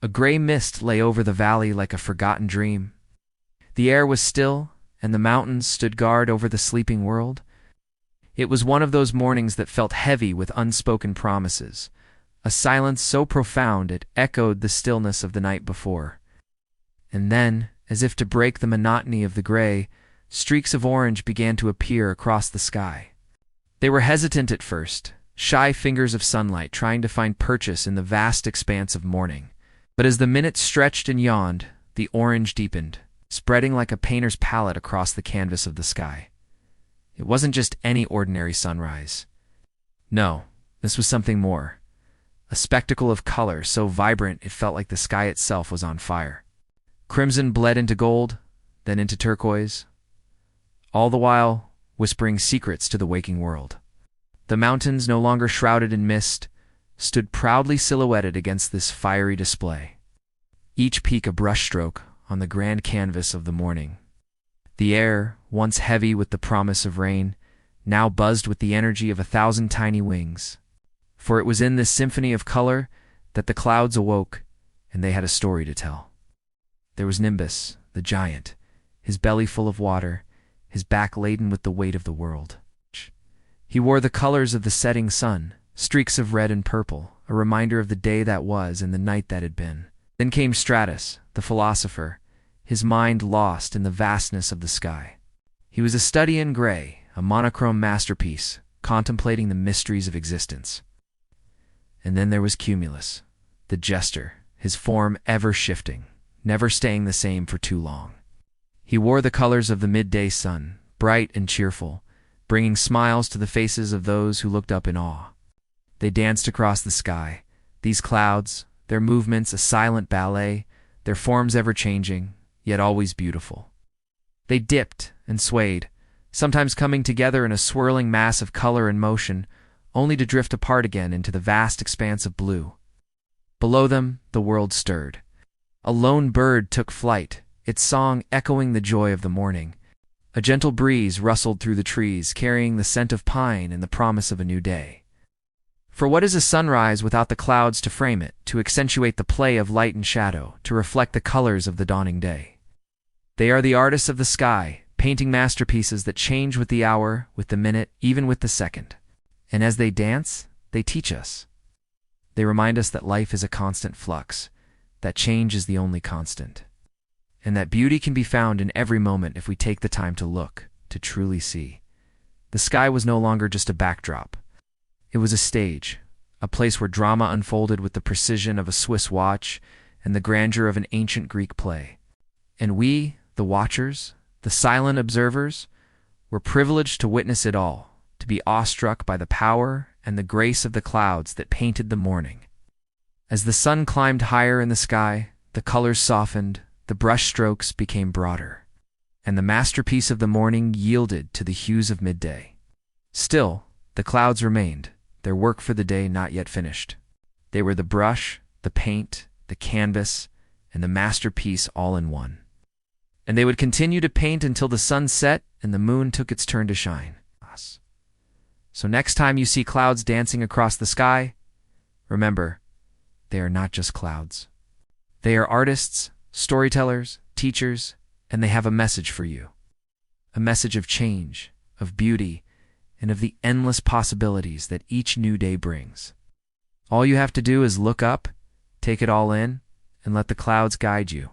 A gray mist lay over the valley like a forgotten dream. The air was still, and the mountains stood guard over the sleeping world. It was one of those mornings that felt heavy with unspoken promises, a silence so profound it echoed the stillness of the night before. And then, as if to break the monotony of the gray, streaks of orange began to appear across the sky. They were hesitant at first, shy fingers of sunlight trying to find purchase in the vast expanse of morning. But as the minutes stretched and yawned, the orange deepened, spreading like a painter's palette across the canvas of the sky. It wasn't just any ordinary sunrise. No, this was something more. A spectacle of color so vibrant it felt like the sky itself was on fire. Crimson bled into gold, then into turquoise, all the while whispering secrets to the waking world. The mountains, no longer shrouded in mist, stood proudly silhouetted against this fiery display, each peak a brushstroke on the grand canvas of the morning. The air, once heavy with the promise of rain, now buzzed with the energy of 1,000 tiny wings. For it was in this symphony of color that the clouds awoke, and they had a story to tell. There was Nimbus, the giant, his belly full of water, his back laden with the weight of the world. He wore the colors of the setting sun, streaks of red and purple, a reminder of the day that was and the night that had been. Then came Stratus, the philosopher, his mind lost in the vastness of the sky. He was a study in gray, a monochrome masterpiece, contemplating the mysteries of existence. And then there was Cumulus, the jester, his form ever shifting, never staying the same for too long. He wore the colors of the midday sun, bright and cheerful, bringing smiles to the faces of those who looked up in awe. They danced across the sky, these clouds, their movements a silent ballet, their forms ever-changing, yet always beautiful. They dipped and swayed, sometimes coming together in a swirling mass of color and motion, only to drift apart again into the vast expanse of blue. Below them, the world stirred. A lone bird took flight, its song echoing the joy of the morning. A gentle breeze rustled through the trees, carrying the scent of pine and the promise of a new day. For what is a sunrise without the clouds to frame it, to accentuate the play of light and shadow, to reflect the colors of the dawning day? They are the artists of the sky, painting masterpieces that change with the hour, with the minute, even with the second. And as they dance, they teach us. They remind us that life is a constant flux, that change is the only constant, and that beauty can be found in every moment if we take the time to look, to truly see. The sky was no longer just a backdrop. It was a stage, a place where drama unfolded with the precision of a Swiss watch and the grandeur of an ancient Greek play. And we, the watchers, the silent observers, were privileged to witness it all, to be awestruck by the power and the grace of the clouds that painted the morning. As the sun climbed higher in the sky, the colors softened, the brushstrokes became broader, and the masterpiece of the morning yielded to the hues of midday. Still, the clouds remained, their work for the day not yet finished. They were the brush, the paint, the canvas, and the masterpiece all in one. And they would continue to paint until the sun set and the moon took its turn to shine. So next time you see clouds dancing across the sky, remember, they are not just clouds. They are artists, storytellers, teachers, and they have a message for you. A message of change, of beauty, and of the endless possibilities that each new day brings. All you have to do is look up, take it all in, and let the clouds guide you.